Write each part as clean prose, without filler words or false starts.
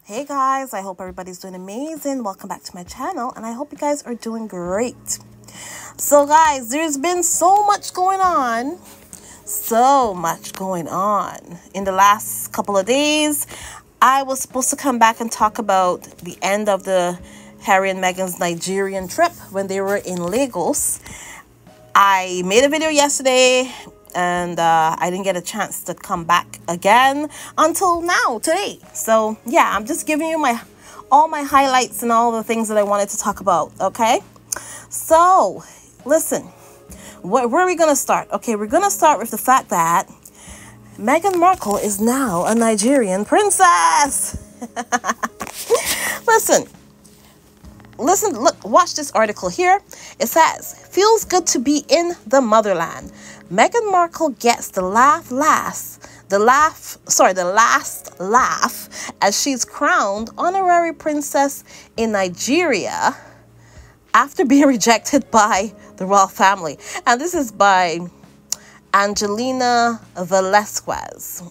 Hey guys, I hope everybody's doing amazing. Welcome back to my channel, and I hope you guys are doing great. So guys, there's been so much going on in the last couple of days. I was supposed to come back and talk about the end of the Harry and Meghan's Nigerian trip when they were in Lagos. I made a video yesterday and I didn't get a chance to come back again until now, today. So yeah, I'm just giving you all my highlights and all the things that I wanted to talk about, okay? So listen, where are we gonna start? Okay, we're gonna start with the fact that Meghan Markle is now a Nigerian princess. Listen, look, watch this article here. It says, feels good to be in the motherland. Meghan Markle gets the last laugh as she's crowned honorary princess in Nigeria after being rejected by the royal family. And this is by Angelina Velasquez.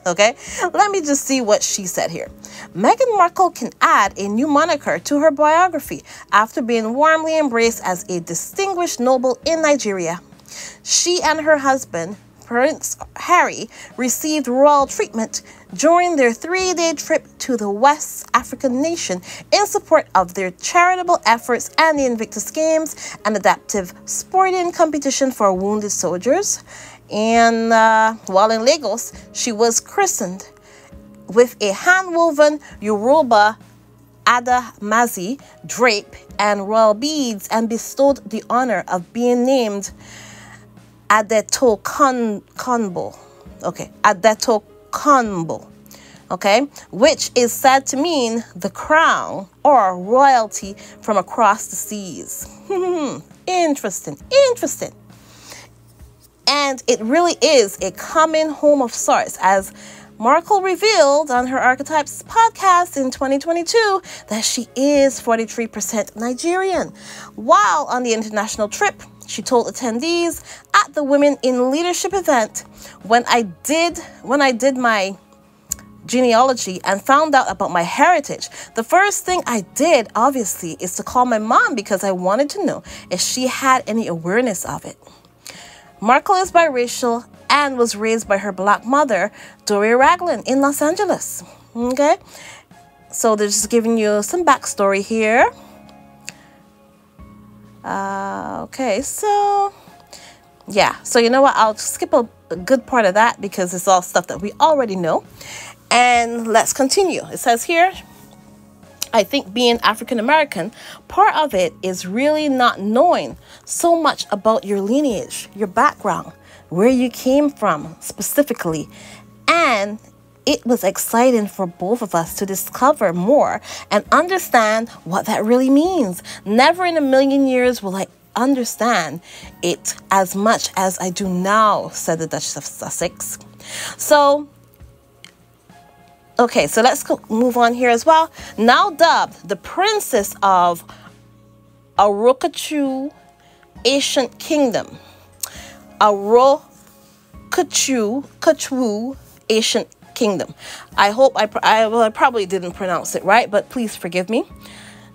Okay, let me just see what she said here. Meghan Markle can add a new moniker to her biography after being warmly embraced as a distinguished noble in Nigeria. She and her husband, Prince Harry, received royal treatment during their 3-day trip to the West African nation in support of their charitable efforts and the Invictus Games, an adaptive sporting competition for wounded soldiers. And while in Lagos, she was christened with a hand-woven Yoruba Adamazi drape and royal beads and bestowed the honor of being named Adeto Konbo. Okay, Adeto Konbo. Okay, which is said to mean the crown or royalty from across the seas. Interesting. And it really is a coming home of sorts, as Markle revealed on her Archetypes podcast in 2022 that she is 43% Nigerian. While on the international trip, she told attendees at the Women in Leadership event, when I did my genealogy and found out about my heritage, the first thing I did, obviously, is to call my mom because I wanted to know if she had any awareness of it. Markle is biracial and was raised by her black mother, Dory Raglan, in Los Angeles. Okay, so they're just giving you some backstory here. Okay, so yeah, so you know what? I'll skip a good part of that because it's all stuff that we already know. And let's continue. It says here, I think being African American, part of it is really not knowing so much about your lineage, your background, where you came from specifically. And it was exciting for both of us to discover more and understand what that really means. Never in a million years will I understand it as much as I do now, said the Duchess of Sussex. So okay, so let's move on here as well. Now dubbed the Princess of Arokachu Ancient Kingdom. Arokachu Ancient Kingdom. I hope I probably didn't pronounce it right, but please forgive me.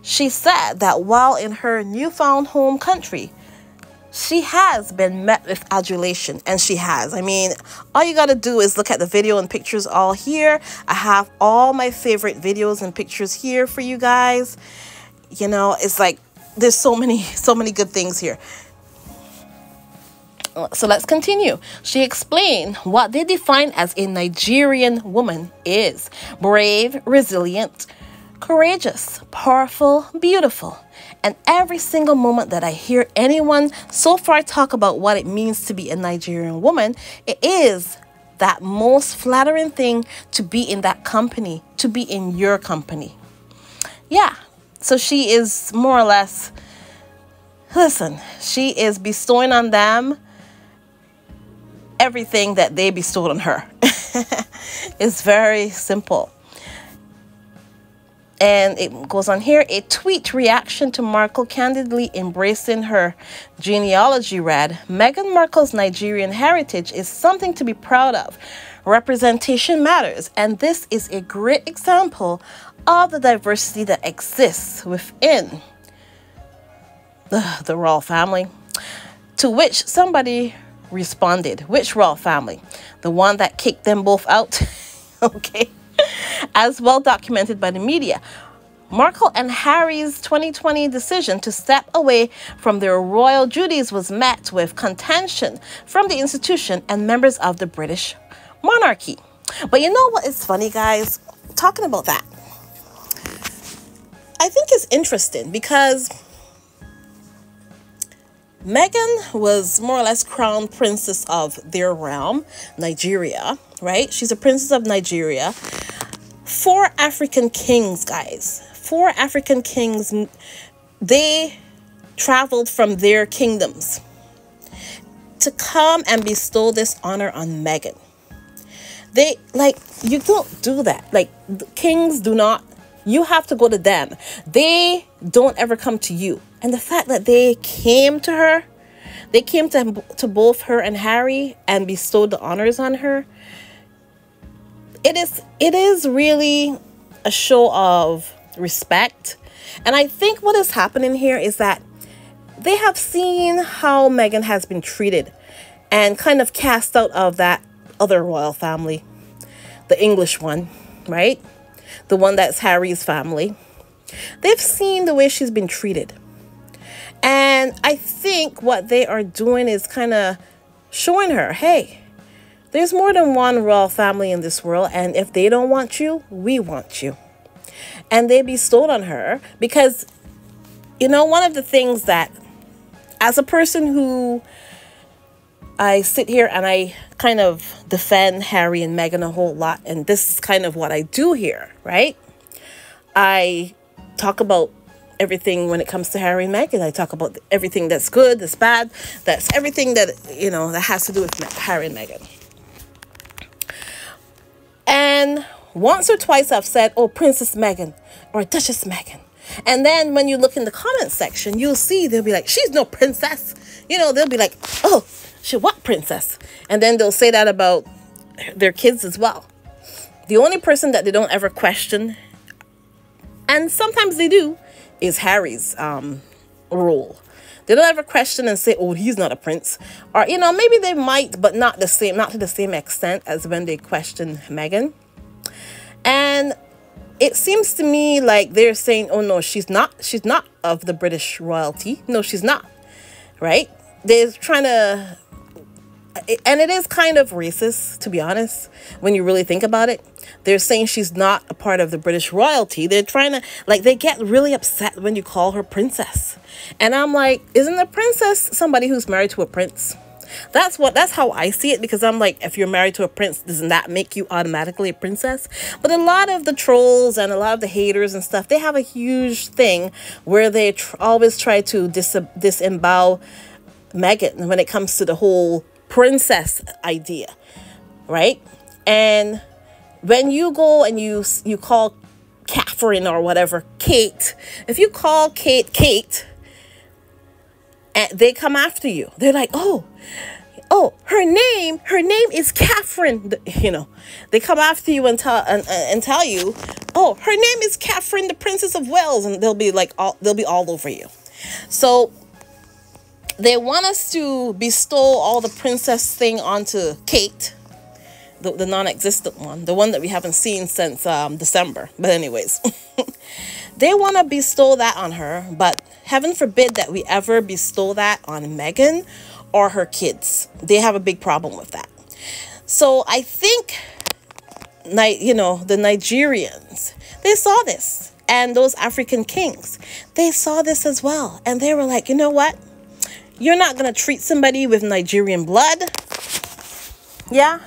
She said that while in her newfound home country, she has been met with adulation, and she has. I mean, all you got to do is look at the video and pictures all here. I have all my favorite videos and pictures here for you guys. You know, it's like there's so many good things here. So let's continue. She explained what they define as a Nigerian woman is: brave, resilient, courageous, powerful, beautiful. And every single moment that I hear anyone so far talk about what it means to be a Nigerian woman, it is that most flattering thing to be in that company, to be in your company. Yeah, so she is more or less, listen, she is bestowing on them everything that they bestowed on her. It's very simple. And it goes on here. A tweet reaction to Markle candidly embracing her genealogy read, Meghan Markle's Nigerian heritage is something to be proud of. Representation matters, and this is a great example of the diversity that exists within the royal family. To which somebody responded, which royal family? The one that kicked them both out? Okay. As well documented by the media. Markle and Harry's 2020 decision to step away from their royal duties was met with contention from the institution and members of the British monarchy. But you know what is funny, guys? Talking about that, I think it's interesting because Meghan was more or less crowned princess of their realm, Nigeria, right? She's a princess of Nigeria. 4 African kings, guys. 4 African kings, they traveled from their kingdoms to come and bestow this honor on Meghan. They, like, you don't do that. Like, kings do not, you have to go to them. They don't ever come to you. And the fact that they came to her, they came to both her and Harry and bestowed the honors on her. It is really a show of respect. And I think what is happening here is that they have seen how Meghan has been treated and kind of cast out of that other royal family, the English one, right? The one that's Harry's family. They've seen the way she's been treated. And I think what they are doing is kind of showing her, hey, there's more than one royal family in this world, and if they don't want you, we want you. And they bestowed on her because, you know, one of the things that, as a person who I sit here and I kind of defend Harry and Meghan a whole lot, and this is kind of what I do here, right? I talk about everything when it comes to Harry and Meghan. I talk about everything that's good, that's bad, that's everything that, you know, that has to do with Harry and Meghan. And once or twice I've said, oh, Princess Meghan or Duchess Meghan. And then when you look in the comment section, you'll see they'll be like, she's no princess. You know, they'll be like, oh, she what princess? And then they'll say that about their kids as well. The only person that they don't ever question, and sometimes they do, is Harry's rule. They don't ever question and say, oh, he's not a prince. Or, you know, maybe they might, but not to the same extent as when they question Meghan. And it seems to me like they're saying, oh, no, she's not of the British royalty. No, she's not. Right? They're trying to, and it is kind of racist, to be honest, when you really think about it. They're saying she's not a part of the British royalty. They're trying to, like, they get really upset when you call her princess. And I'm like, isn't a princess somebody who's married to a prince? That's how I see it, because I'm like, if you're married to a prince, doesn't that make you automatically a princess? But a lot of the trolls and a lot of the haters and stuff, they have a huge thing where they always try to disembowel Meghan when it comes to the whole princess idea, right? And when you go and you call Catherine or whatever Kate, if you call Kate, and they come after you, they're like, oh, her name is Catherine. You know, they come after you and tell you, oh, her name is Catherine, the Princess of Wales, and they'll be all over you. So they want us to bestow all the princess thing onto Kate, the non-existent one, the one that we haven't seen since December. But anyways, they want to bestow that on her, but heaven forbid that we ever bestow that on Meghan or her kids. They have a big problem with that. So I think, you know, the Nigerians, they saw this, and those African kings, they saw this as well, and they were like, you know what? You're not going to treat somebody with Nigerian blood. Yeah,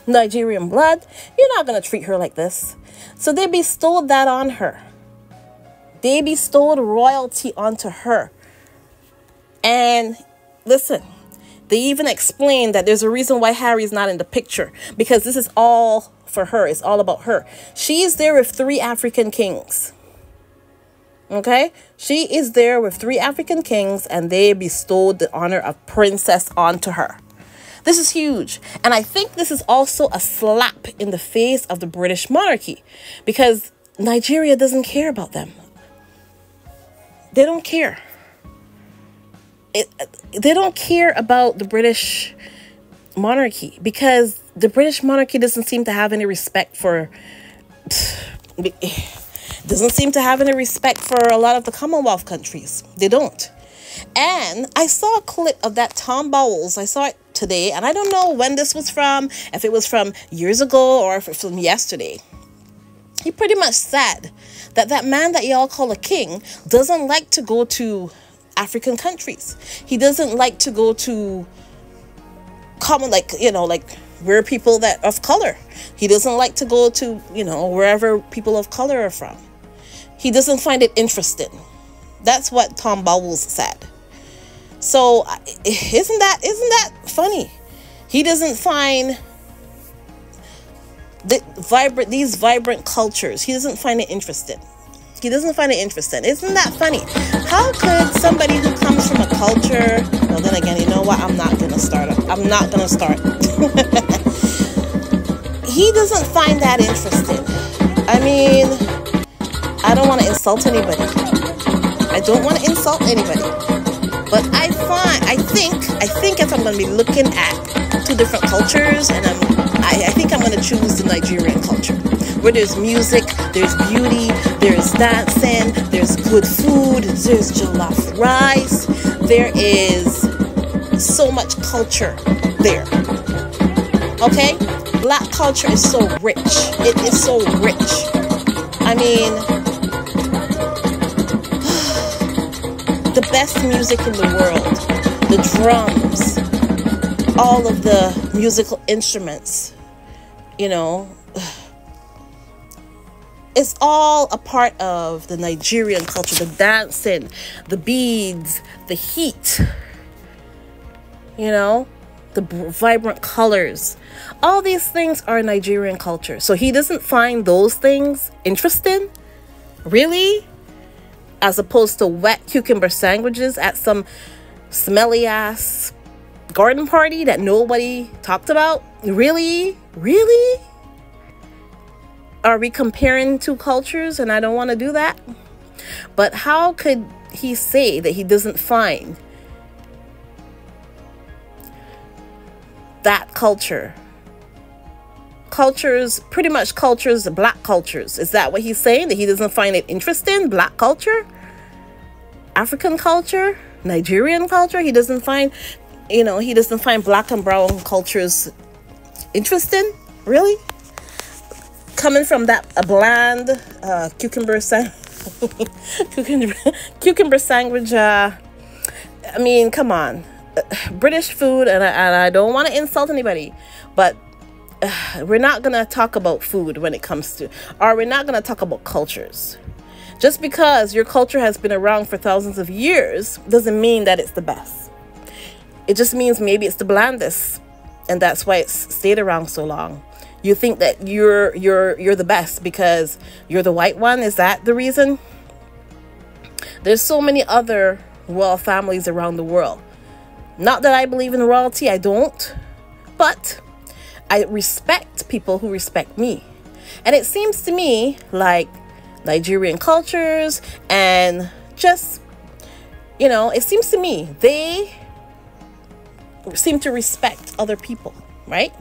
Nigerian blood. You're not going to treat her like this. So they bestowed that on her. They bestowed royalty onto her. And listen, they even explained that there's a reason why Harry's not in the picture, because this is all for her. It's all about her. She's there with 3 African kings. Okay, she is there with 3 African kings, and they bestowed the honor of princess onto her. This is huge. And I think this is also a slap in the face of the British monarchy, because Nigeria doesn't care about them. They don't care. They don't care about the British monarchy, because the British monarchy doesn't seem to have any respect for... doesn't seem to have any respect for a lot of the Commonwealth countries. They don't. And I saw a clip of that Tom Bowles. I saw it today, and I don't know when this was from, if it was from years ago or if it was from yesterday. He pretty much said that that man that y'all call a king doesn't like to go to African countries. He doesn't like to go to common, like, you know, like we're people that of color. He doesn't like to go to, you know, wherever people of color are from. He doesn't find it interesting. That's what Tom Bowles said. So isn't that funny? He doesn't find these vibrant cultures. He doesn't find it interesting. He doesn't find it interesting. Isn't that funny? How could somebody who comes from a culture... Well, then again, you know what? I'm not going to start. He doesn't find that interesting. I mean, I don't want to insult anybody. I don't want to insult anybody. But I think if I'm going to be looking at 2 different cultures, and I think I'm going to choose the Nigerian culture, where there's music, there's beauty, there's dancing, there's good food, there's jollof rice, there is so much culture there. Okay? Black culture is so rich. It is so rich. I mean, the best music in the world, the drums, all of the musical instruments, you know, it's all a part of the Nigerian culture. The dancing, the beads, the heat, you know, the vibrant colors. All these things are Nigerian culture. So he doesn't find those things interesting? Really? As opposed to wet cucumber sandwiches at some smelly ass garden party that nobody talked about? Really? Really? Are we comparing 2 cultures? And I don't want to do that. But how could he say that he doesn't find that culture? Pretty much cultures, black cultures. Is that what he's saying? That he doesn't find it interesting? Black culture? African culture? Nigerian culture? He doesn't find, you know, he doesn't find black and brown cultures interesting? Really? Coming from that bland cucumber sandwich, I mean, come on. British food, and I don't want to insult anybody, but we're not going to talk about food when it comes to, or we're not going to talk about cultures. Just because your culture has been around for thousands of years doesn't mean that it's the best. It just means maybe it's the blandest, and that's why it's stayed around so long. You think that you're the best because you're the white one? Is that the reason? There's so many other royal families around the world. Not that I believe in royalty, I don't. But I respect people who respect me. And it seems to me like Nigerian cultures and just, you know, it seems to me they seem to respect other people, right?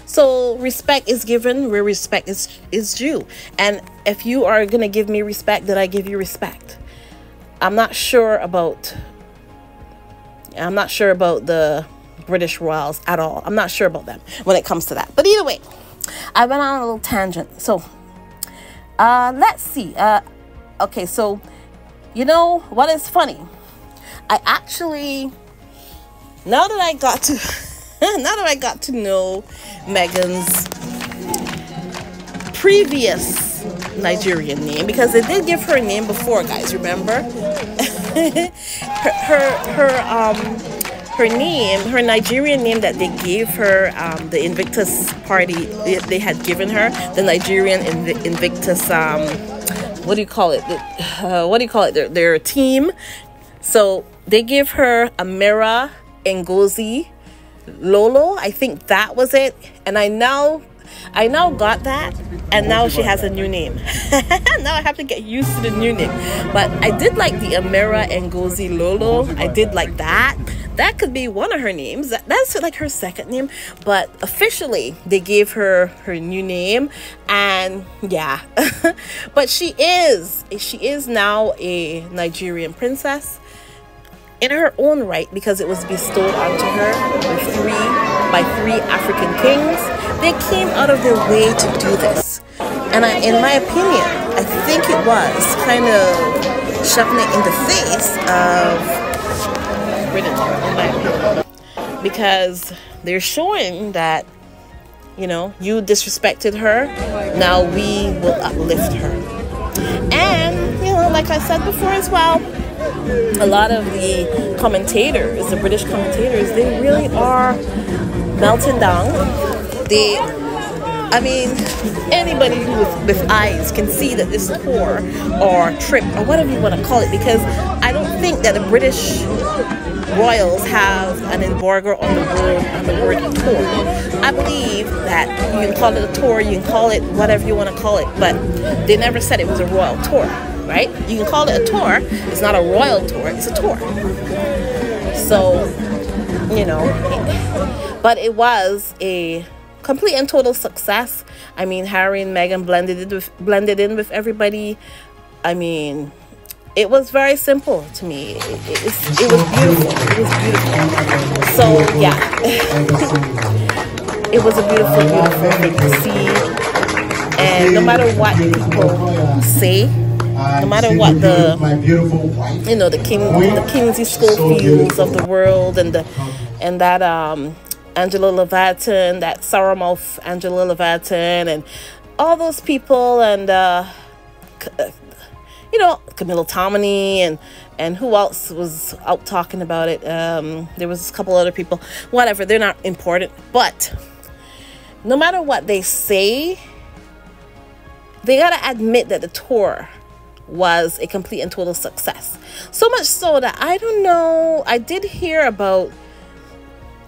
So respect is given where respect is due. And if you are going to give me respect, then I give you respect. I'm not sure about the British royals at all. I'm not sure about them when it comes to that. But either way, I went on a little tangent. So let's see. Okay, so you know what is funny? I actually, now that I got to know Meghan's previous Nigerian name, because they did give her a name before, guys, remember? her Nigerian name that they gave her, the Invictus party, they had given her the Nigerian Invictus what do you call it? What do you call it? Their team. So they give her Amira Ngozi Lolo. I think that was it. And I now got that, and now she has a new name. Now I have to get used to the new name. But I did like the Amira Ngozi Lolo. I did like that. That could be one of her names. That's like her second name. But officially, they gave her her new name. And yeah. But she is now a Nigerian princess in her own right, because it was bestowed onto her by three African kings. They came out of their way to do this. And in my opinion, I think it was kind of shoving it in the face of Britain, in my opinion, because they're showing that, you know, you disrespected her, now we will uplift her. And, you know, like I said before as well, a lot of the commentators, the British commentators, they really are melting down. I mean, anybody with eyes can see that this tour or trip or whatever you want to call it, because I don't think that the British royals have an embargo on the word tour. I believe that you can call it a tour, you can call it whatever you want to call it, but they never said it was a royal tour, right? You can call it a tour. It's not a royal tour, it's a tour. So, you know, but it was a complete and total success. I mean, Harry and Meghan blended in with everybody. I mean, it was very simple to me. It was beautiful. It was beautiful. So yeah, it was a beautiful, beautiful thing to see. And no matter what people say, no matter what the, you know, the Kingsley Schofields of the world, and that Angela Leviathan, that Sourmouth Angela Leviathan, and all those people, and you know, Camilla Tominey, and who else was out talking about it? There was a couple other people. Whatever, they're not important. But no matter what they say, they gotta admit that the tour was a complete and total success. So much so that I don't know. I did hear about,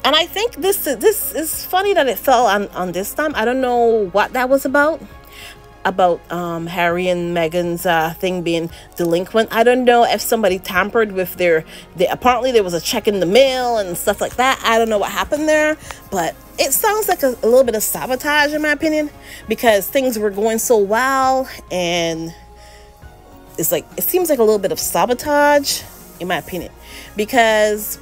and I think this is funny that it fell on this time. I don't know what that was about Harry and Meghan's thing being delinquent. I don't know if somebody tampered with apparently there was a check in the mail and stuff like that. I don't know what happened there, but it sounds like a little bit of sabotage in my opinion, because things were going so well, and it seems like a little bit of sabotage in my opinion, because,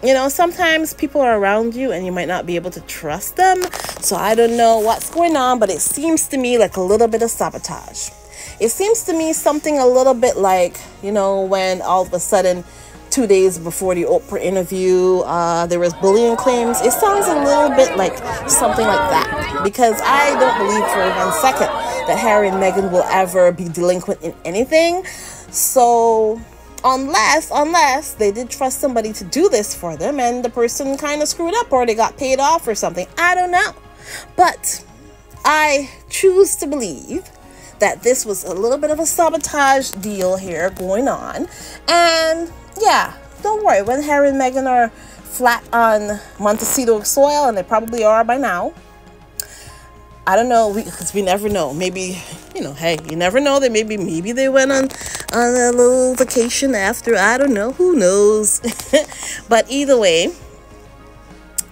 you know, sometimes people are around you and you might not be able to trust them. So I don't know what's going on, but it seems to me like a little bit of sabotage. It seems to me something a little bit like, you know, when all of a sudden 2 days before the Oprah interview, there was bullying claims. It sounds a little bit like something like that, because I don't believe for 1 second that Harry and Meghan will ever be delinquent in anything. So unless they did trust somebody to do this for them and the person kind of screwed up, or they got paid off or something. I don't know. But I choose to believe that this was a little bit of a sabotage deal here going on. And yeah, don't worry, when Harry and Meghan are flat on Montecito soil, and they probably are by now, I don't know, because we never know. Maybe, you know, hey, you never know. That maybe they went on a little vacation after. I don't know. Who knows? But either way,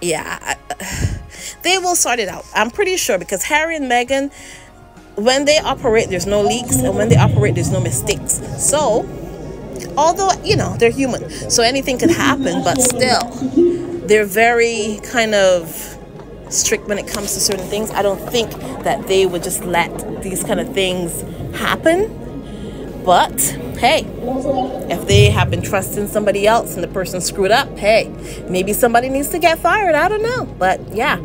yeah, they will sort it out. I'm pretty sure, because Harry and Meghan, when they operate, there's no leaks, and when they operate, there's no mistakes. So, although, you know, they're human, so anything can happen, but still, they're very kind of strict when it comes to certain things. I don't think that they would just let these kind of things happen. But hey, if they have been trusting somebody else and the person screwed up, hey, maybe somebody needs to get fired. I don't know. But yeah,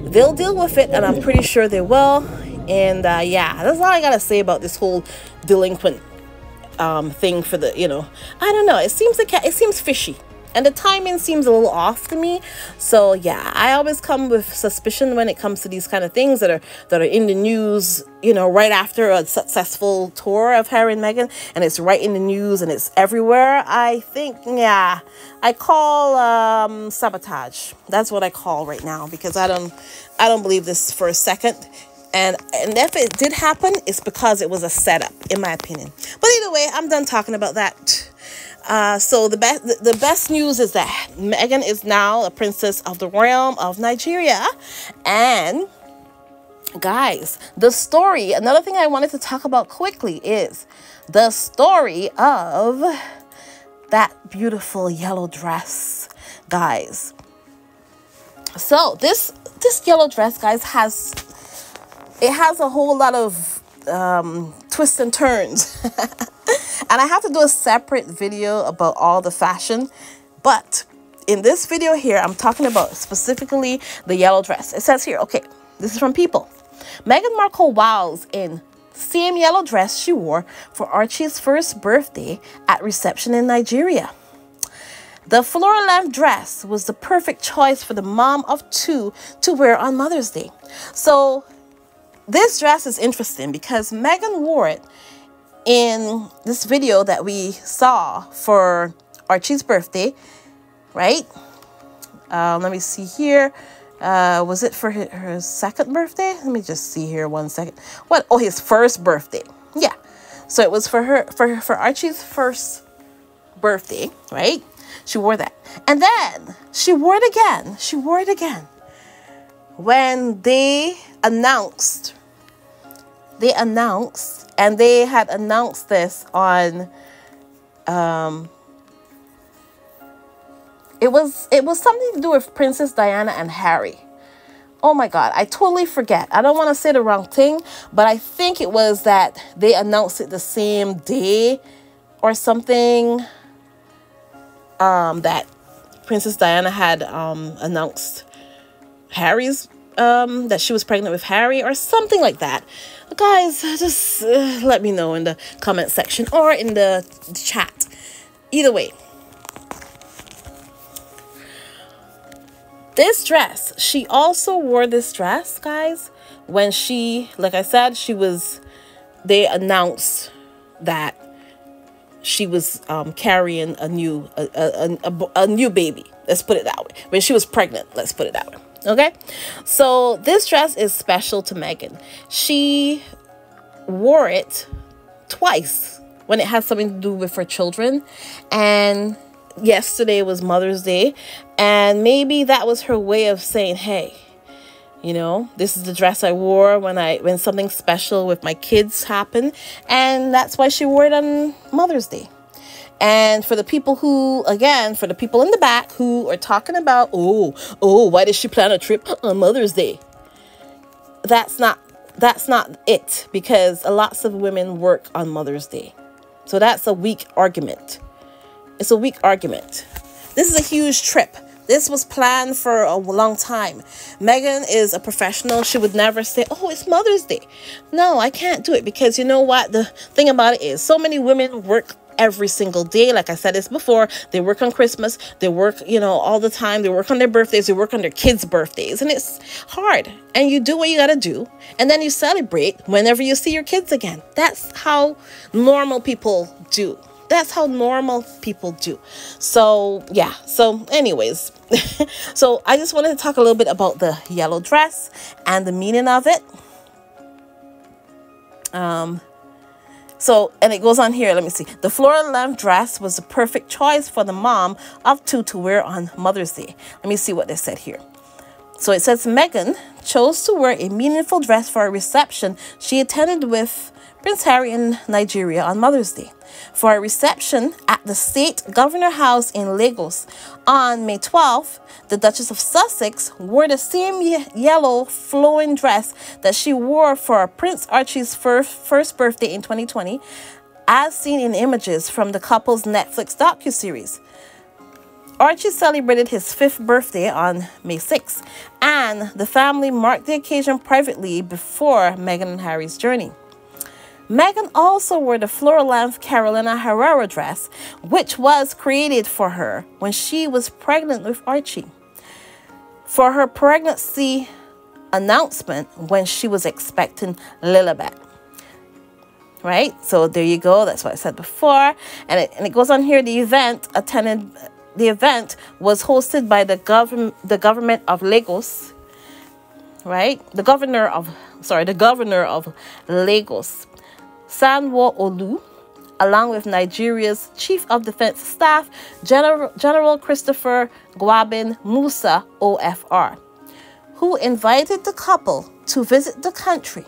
they'll deal with it, and I'm pretty sure they will. And yeah, that's all I gotta say about this whole delinquent thing for the, you know, I don't know. It seems fishy. And the timing seems a little off to me. So yeah, I always come with suspicion when it comes to these kind of things that are in the news, you know, right after a successful tour of Harry and Meghan, and it's right in the news and it's everywhere. I think, yeah, I call sabotage. That's what I call right now, because I don't believe this for a second. And if it did happen, it's because it was a setup, in my opinion. But either way, I'm done talking about that. So the best news is that Meghan is now a princess of the realm of Nigeria. And guys, the story, another thing I wanted to talk about quickly is the story of that beautiful yellow dress, guys. So this yellow dress, guys, has a whole lot of twists and turns. And I have to do a separate video about all the fashion. But in this video here, I'm talking about specifically the yellow dress. It says here, okay, this is from People. Meghan Markle wows in same yellow dress she wore for Archie's first birthday at reception in Nigeria. The floral length dress was the perfect choice for the mom of two to wear on Mother's Day. So this dress is interesting because Meghan wore it in this video that we saw for Archie's birthday, right? Let me see here. Was it for her second birthday? Let me just see here 1 second. What? Oh, his first birthday. Yeah. So it was for Archie's first birthday, right? She wore that. And then she wore it again. She wore it again when they announced, and they had announced this on, it was something to do with Princess Diana and Harry. Oh my God, I totally forget. I don't want to say the wrong thing, but I think it was that they announced it the same day or something, that Princess Diana had announced Harry's, that she was pregnant with Harry or something like that. Guys, just let me know in the comment section or in the chat. Either way, this dress, she also wore this dress, guys, when she, like I said, they announced that she was carrying a new baby. Let's put it that way. When she was pregnant, let's put it that way. Okay, so this dress is special to Meghan. She wore it twice when it has something to do with her children, and yesterday was Mother's Day, and maybe that was her way of saying, hey, you know, this is the dress I wore when something special with my kids happened, and that's why she wore it on Mother's Day. And for the people who, again, for the people in the back who are talking about, oh, why did she plan a trip on Mother's Day? That's not it, because lots of women work on Mother's Day. So that's a weak argument. It's a weak argument. This is a huge trip. This was planned for a long time. Meghan is a professional. She would never say, oh, it's Mother's Day. No, I can't do it, because you know what? The thing about it is so many women work every single day. Like I said this before, they work on Christmas, they work, you know, all the time, they work on their birthdays, they work on their kids' birthdays, and it's hard. And you do what you gotta do, and then you celebrate whenever you see your kids again. That's how normal people do. That's how normal people do. So yeah, so anyways, so I just wanted to talk a little bit about the yellow dress and the meaning of it. So, and it goes on here, let me see. The floral length dress was the perfect choice for the mom of two to wear on Mother's Day. Let me see what they said here. So it says Meghan chose to wear a meaningful dress for a reception she attended with Prince Harry in Nigeria on Mother's Day. For a reception at the State Governor House in Lagos on May 12th, the Duchess of Sussex wore the same yellow flowing dress that she wore for Prince Archie's first birthday in 2020, as seen in images from the couple's Netflix docuseries. Archie celebrated his 5th birthday on May 6th, and the family marked the occasion privately before Meghan and Harry's journey. Meghan also wore the floor-length Carolina Herrera dress, which was created for her when she was pregnant with Archie, for her pregnancy announcement when she was expecting Lilibet. Right? So there you go. That's what I said before. And it goes on here. The event was hosted by the government of Lagos. Right? The governor of Lagos, Sanwo-Olu, along with Nigeria's Chief of Defense Staff, General Christopher Gwabin Musa, OFR, who invited the couple to visit the country.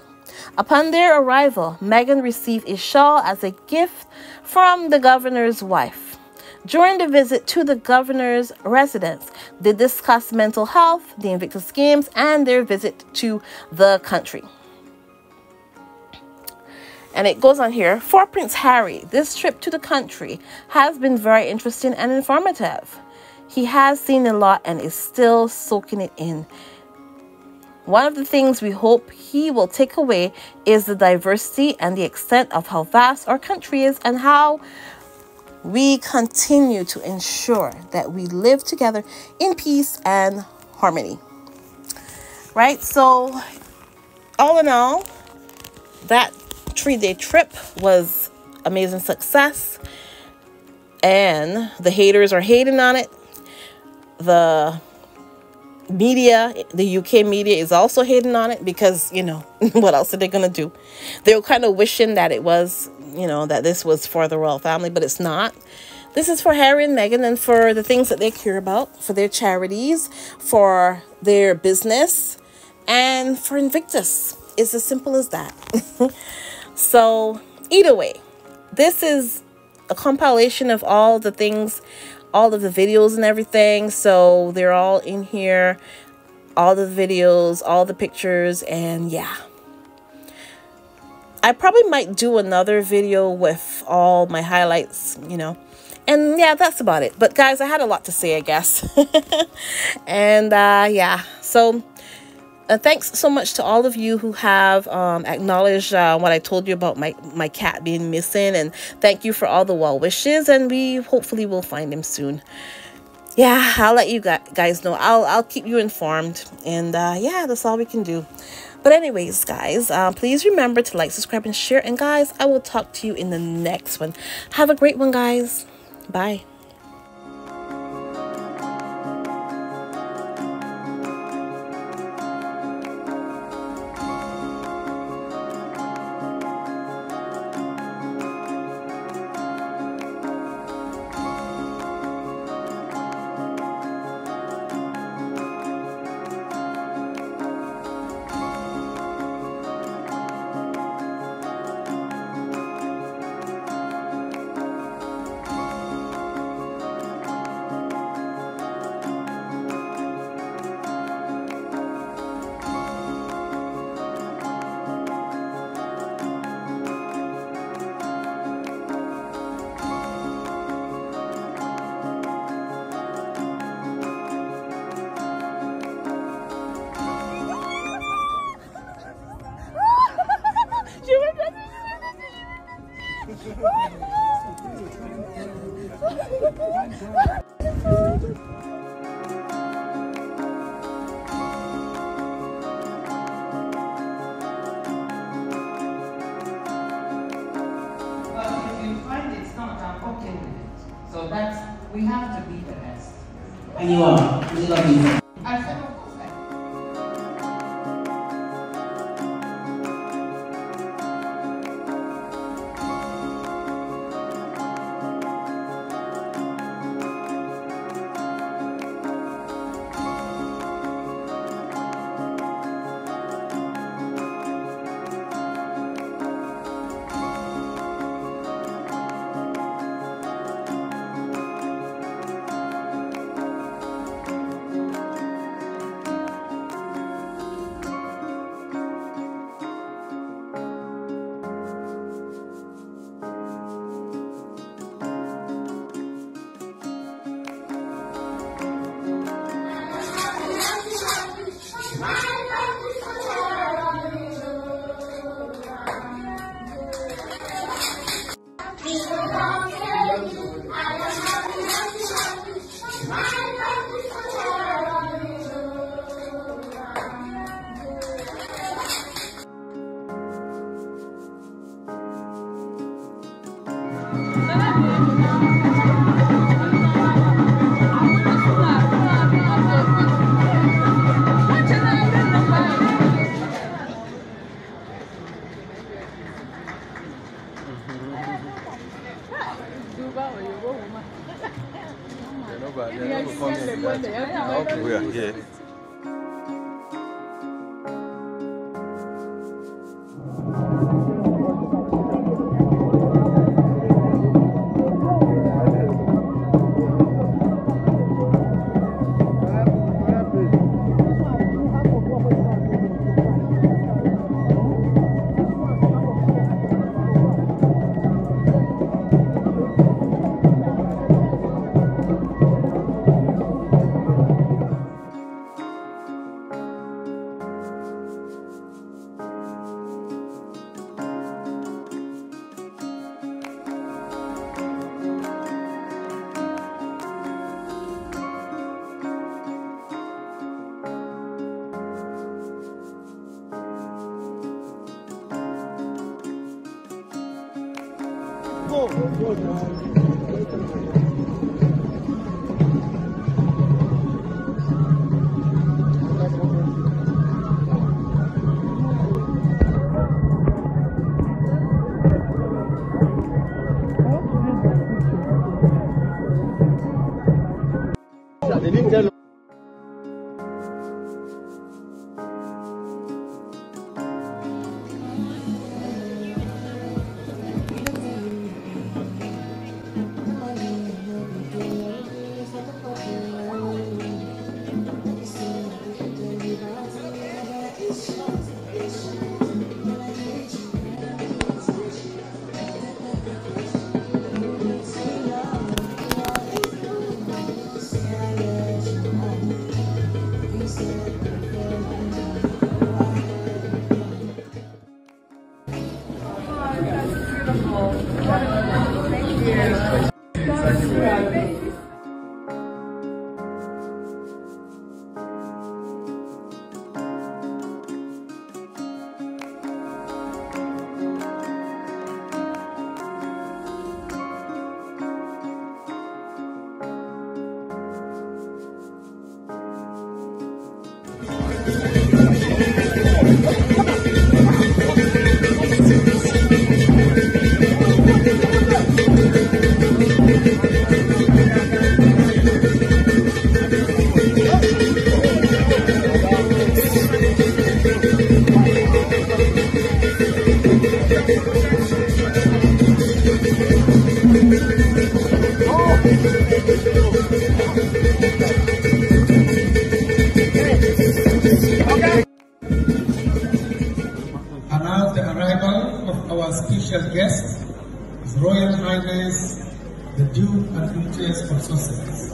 Upon their arrival, Meghan received a shawl as a gift from the governor's wife. During the visit to the governor's residence, they discussed mental health, the Invictus Games, and their visit to the country. And it goes on here. For Prince Harry, this trip to the country has been very interesting and informative. He has seen a lot and is still soaking it in. One of the things we hope he will take away is the diversity and the extent of how vast our country is, and how we continue to ensure that we live together in peace and harmony. Right? So, all in all, that 3-day trip was amazing success, and the haters are hating on it. The media, the UK media, is also hating on it because, you know, what else are they going to do? They were kind of wishing that it was, you know, that this was for the royal family, but it's not. This is for Harry and Meghan, and for the things that they care about, for their charities, for their business, and for Invictus. It's as simple as that. So, either way, this is a compilation of all the things, all of the videos and everything. So they're all in here, all the videos, all the pictures, and yeah. I probably might do another video with all my highlights, you know. And yeah, that's about it. But guys, I had a lot to say, I guess. And yeah, so thanks so much to all of you who have acknowledged what I told you about my cat being missing, and thank you for all the well wishes, and we hopefully will find him soon. Yeah, I'll let you guys know. I'll keep you informed, and yeah, that's all we can do. But anyways, guys, please remember to like, subscribe, and share. And guys, I will talk to you in the next one. Have a great one, guys. Bye. So that's, we have to be the best. And you are. You love me. I said, of course I We are here. Announce the arrival of our special guest, His Royal Highness, the Duke and Duchess of Sussex.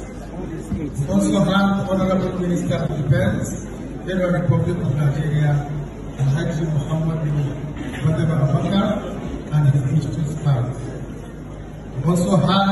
We also have Honorable Minister of Defense, Federal Republic of Nigeria, Alhaji Muhammad bin Abubakar and his digital spouse. We also have